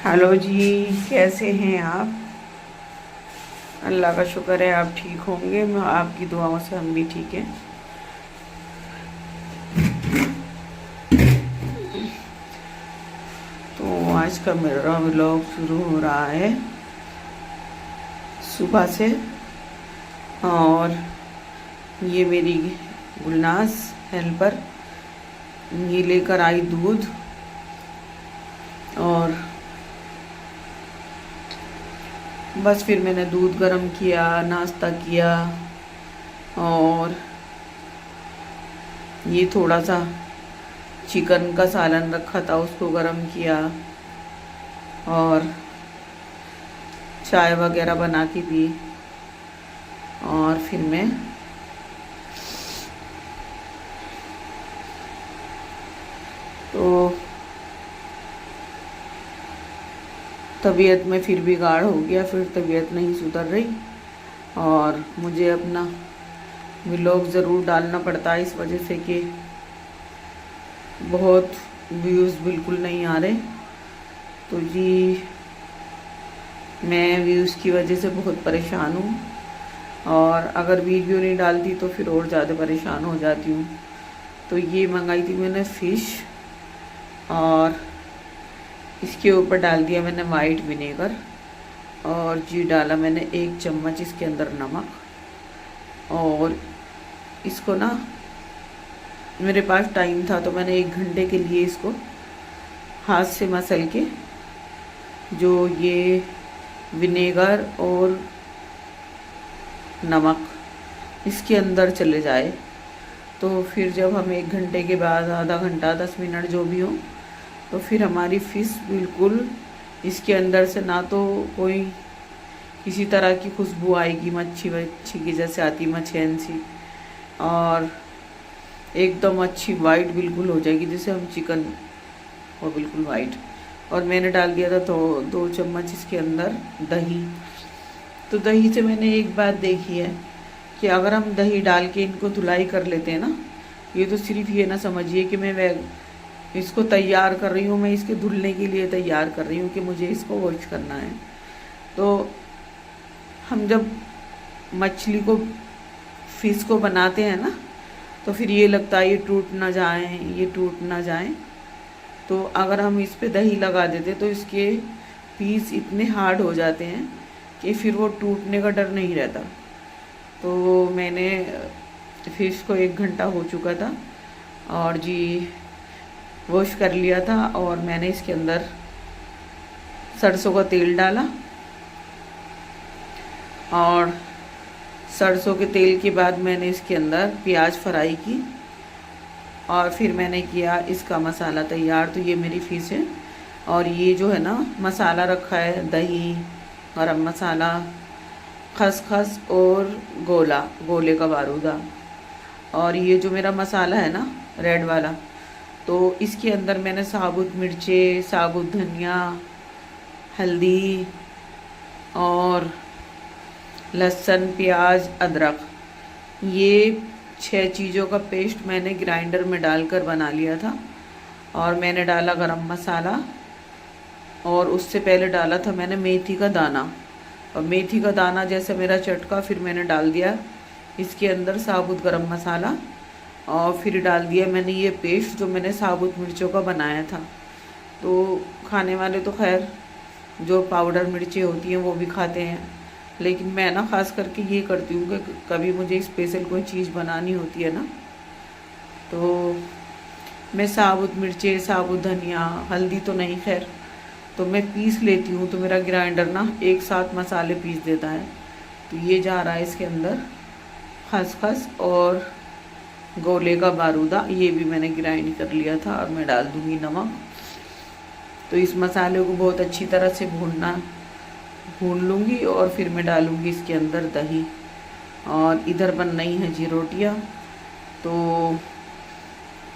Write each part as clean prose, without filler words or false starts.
Hello जी। कैसे हैं आप? अल्लाह का शुक्र है आप ठीक होंगे। मैं आपकी दुआओं से हम भी ठीक हैं। तो आज का मेरा व्लॉग शुरू हो रहा है सुबह से। और ये मेरी गुलनाज हेल्पर ये लेकर आई दूध, और बस फिर मैंने दूध गर्म किया, नाश्ता किया, और ये थोड़ा सा चिकन का सालन रखा था उसको गर्म किया, और चाय वगैरह बना के पी। और फिर मैं तो तबीयत में फिर बिगाड़ हो गया, फिर तबीयत नहीं सुधर रही और मुझे अपना व्लॉग ज़रूर डालना पड़ता है इस वजह से कि बहुत व्यूज़ बिल्कुल नहीं आ रहे। तो जी मैं व्यूज़ की वजह से बहुत परेशान हूँ, और अगर वीडियो नहीं डालती तो फिर और ज़्यादा परेशान हो जाती हूँ। तो ये मंगाई थी मैंने फ़िश, और इसके ऊपर डाल दिया मैंने वाइट विनेगर, और जी डाला मैंने 1 चम्मच इसके अंदर नमक। और इसको ना मेरे पास टाइम था तो मैंने 1 घंटे के लिए इसको हाथ से मसल के, जो ये विनेगर और नमक इसके अंदर चले जाए, तो फिर जब हम 1 घंटे के बाद आधा घंटा 10 मिनट जो भी हो, तो फिर हमारी फ़िश बिल्कुल इसके अंदर से ना तो कोई किसी तरह की खुशबू आएगी मच्छी वच्छी की जैसे आती मछेन सी, और एकदम अच्छी वाइट बिल्कुल हो जाएगी जैसे हम चिकन, वो बिल्कुल वाइट। और मैंने डाल दिया था तो 2 चम्मच इसके अंदर दही। तो दही से मैंने एक बात देखी है कि अगर हम दही डाल के इनको धुलाई कर लेते हैं ना, ये तो सिर्फ ये ना समझिए कि मैं इसको तैयार कर रही हूँ, मैं इसके धुलने के लिए तैयार कर रही हूँ कि मुझे इसको वॉश करना है। तो हम जब मछली को फिश को बनाते हैं ना, तो फिर ये लगता है ये टूट ना जाए, ये टूट ना जाए। तो अगर हम इस पे दही लगा देते तो इसके पीस इतने हार्ड हो जाते हैं कि फिर वो टूटने का डर नहीं रहता। तो मैंने फिश को 1 घंटा हो चुका था और जी वॉश कर लिया था, और मैंने इसके अंदर सरसों का तेल डाला, और सरसों के तेल के बाद मैंने इसके अंदर प्याज फ्राई की, और फिर मैंने किया इसका मसाला तैयार। तो ये मेरी फ़िश है, और ये जो है ना मसाला रखा है दही, गरम मसाला, खसखस और गोले का बारूदा, और ये जो मेरा मसाला है ना रेड वाला, तो इसके अंदर मैंने साबुत मिर्चें, साबुत धनिया, हल्दी और लहसुन, प्याज, अदरक, ये 6 चीज़ों का पेस्ट मैंने ग्राइंडर में डालकर बना लिया था। और मैंने डाला गरम मसाला, और उससे पहले डाला था मैंने मेथी का दाना, और मेथी का दाना जैसे मेरा चटका फिर मैंने डाल दिया इसके अंदर साबुत गरम मसाला, और फिर डाल दिया मैंने ये पेस्ट जो मैंने साबुत मिर्चों का बनाया था। तो खाने वाले तो खैर जो पाउडर मिर्चें होती हैं वो भी खाते हैं, लेकिन मैं ना ख़ास करके ये करती हूँ कि कभी मुझे स्पेशल कोई चीज़ बनानी होती है ना, तो मैं साबुत मिर्चें, साबुत धनिया, हल्दी तो नहीं खैर, तो मैं पीस लेती हूँ। तो मेरा ग्राइंडर ना एक साथ मसाले पीस देता है। तो ये जा रहा है इसके अंदर खसखस और गोले का बारूदा, ये भी मैंने ग्राइंड कर लिया था, और मैं डाल दूँगी नमक। तो इस मसाले को बहुत अच्छी तरह से भून लूँगी, और फिर मैं डालूँगी इसके अंदर दही। और इधर बन रही हैं जी रोटियाँ। तो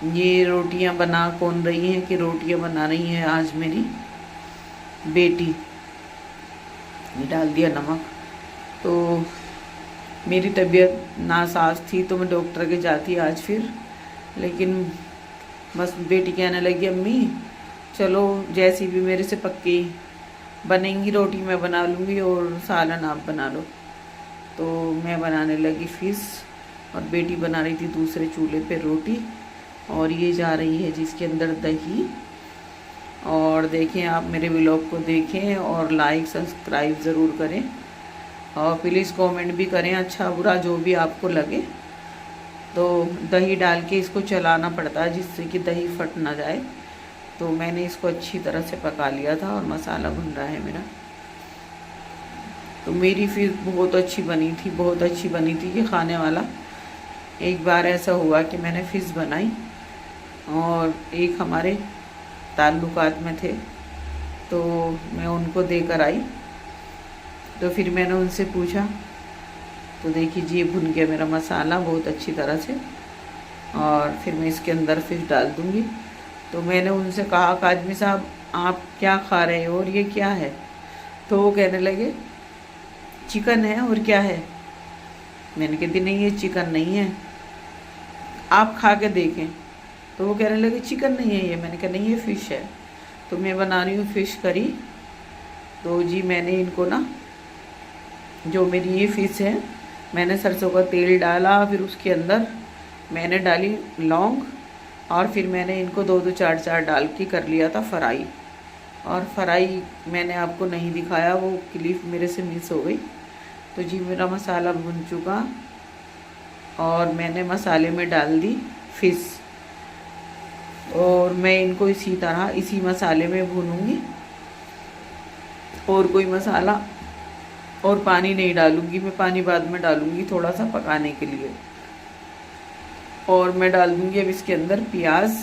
ये रोटियाँ बना कौन रही हैं कि रोटियाँ बना रही है आज मेरी बेटी। ये डाल दिया नमक। तो मेरी तबीयत नासाज थी तो मैं डॉक्टर के जाती आज फिर, लेकिन बस बेटी कहने लगी अम्मी चलो जैसी भी मेरे से पक्की बनेंगी रोटी मैं बना लूँगी और सालन आप बना लो। तो मैं बनाने लगी फ़िश और बेटी बना रही थी दूसरे चूल्हे पे रोटी, और ये जा रही है जिसके अंदर दही। और देखें, आप मेरे व्लॉग को देखें और लाइक सब्सक्राइब ज़रूर करें, और प्लीज़ कमेंट भी करें, अच्छा बुरा जो भी आपको लगे। तो दही डाल के इसको चलाना पड़ता है जिससे कि दही फट ना जाए। तो मैंने इसको अच्छी तरह से पका लिया था और मसाला भुन रहा है मेरा। तो मेरी फ़िश बहुत अच्छी बनी थी, बहुत अच्छी बनी थी कि खाने वाला। एक बार ऐसा हुआ कि मैंने फ़िश बनाई और एक हमारे ताल्लुकात में थे, तो मैं उनको देकर आई। तो फिर मैंने उनसे पूछा, तो देखिए जी भुन गया मेरा मसाला बहुत अच्छी तरह से, और फिर मैं इसके अंदर फ़िश डाल दूँगी। तो मैंने उनसे कहा, काजमी साहब आप क्या खा रहे हो और ये क्या है? तो वो कहने लगे चिकन है। और क्या है? मैंने कहती नहीं ये चिकन नहीं है, आप खा के देखें। तो वो कहने लगे चिकन नहीं है ये। मैंने कहा नहीं ये फ़िश है। तो मैं बना रही हूँ फ़िश करी। तो जी मैंने इनको ना, जो मेरी ये फ़िश है, मैंने सरसों का तेल डाला, फिर उसके अंदर मैंने डाली लौंग, और फिर मैंने इनको 2-2 4-4 डाल के कर लिया था फ्राई। और फ्राई मैंने आपको नहीं दिखाया, वो क्लिप मेरे से मिस हो गई। तो जी मेरा मसाला भुन चुका, और मैंने मसाले में डाल दी फ़िश, और मैं इनको इसी तरह इसी मसाले में भूनूंगी, और कोई मसाला और पानी नहीं डालूंगी। मैं पानी बाद में डालूंगी थोड़ा सा पकाने के लिए। और मैं डाल दूंगी अब इसके अंदर प्याज,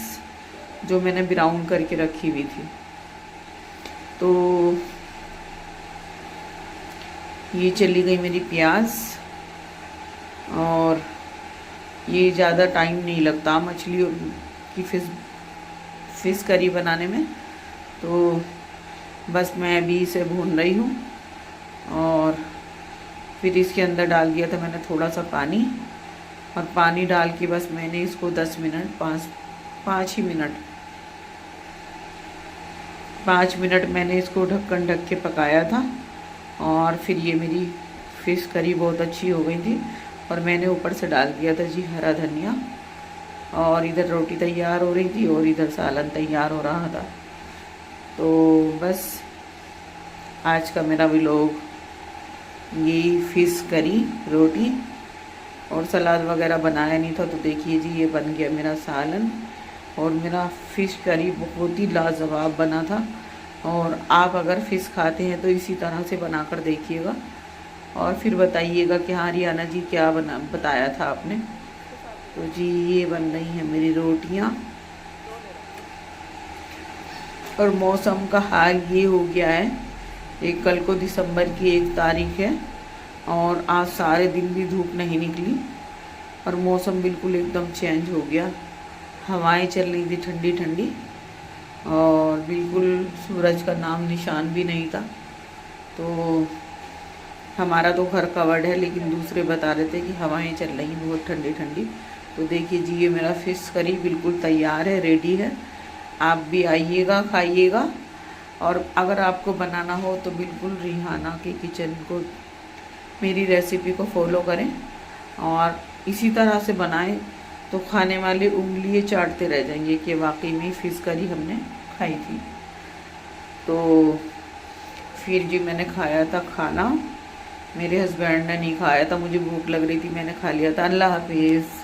जो मैंने ब्राउन करके रखी हुई थी। तो ये चली गई मेरी प्याज, और ये ज़्यादा टाइम नहीं लगता मछली की फ़िश करी बनाने में। तो बस मैं अभी इसे भून रही हूँ, और फिर इसके अंदर डाल दिया था मैंने थोड़ा सा पानी, और पानी डाल के बस मैंने इसको 10 मिनट 5 ही मिनट 5 मिनट मैंने इसको ढक्कन ढक के पकाया था। और फिर ये मेरी फ़िश करी बहुत अच्छी हो गई थी, और मैंने ऊपर से डाल दिया था जी हरा धनिया। और इधर रोटी तैयार हो रही थी और इधर सालन तैयार हो रहा था। तो बस आज का मेरा व्लॉग यही फ़िश करी रोटी, और सलाद वगैरह बनाया नहीं था। तो देखिए जी ये बन गया मेरा सालन, और मेरा फ़िश करी बहुत ही लाजवाब बना था। और आप अगर फ़िश खाते हैं तो इसी तरह से बनाकर देखिएगा, और फिर बताइएगा कि हाँ रियाना जी क्या बताया था आपने। तो जी ये बन रही हैं मेरी रोटियाँ, और मौसम का हाल ये हो गया है, एक कल को दिसंबर की 1 तारीख है, और आज सारे दिन भी धूप नहीं निकली, और मौसम बिल्कुल एकदम चेंज हो गया। हवाएं चल रही थी ठंडी ठंडी, और बिल्कुल सूरज का नाम निशान भी नहीं था। तो हमारा तो घर कवर्ड है, लेकिन दूसरे बता रहे थे कि हवाएं चल रही बहुत ठंडी ठंडी। तो देखिए जी ये मेरा फ़िश करी बिल्कुल तैयार है, रेडी है। आप भी आइएगा, खाइएगा, और अगर आपको बनाना हो तो बिल्कुल रिहाना के किचन को, मेरी रेसिपी को फॉलो करें, और इसी तरह से बनाएं तो खाने वाले उंगलियां चाटते रह जाएंगे कि वाकई में फ़िश करी हमने खाई थी। तो फिर जी मैंने खाया था खाना, मेरे हस्बैंड ने नहीं खाया था, मुझे भूख लग रही थी, मैंने खा लिया था। अल्लाह हाफिज़।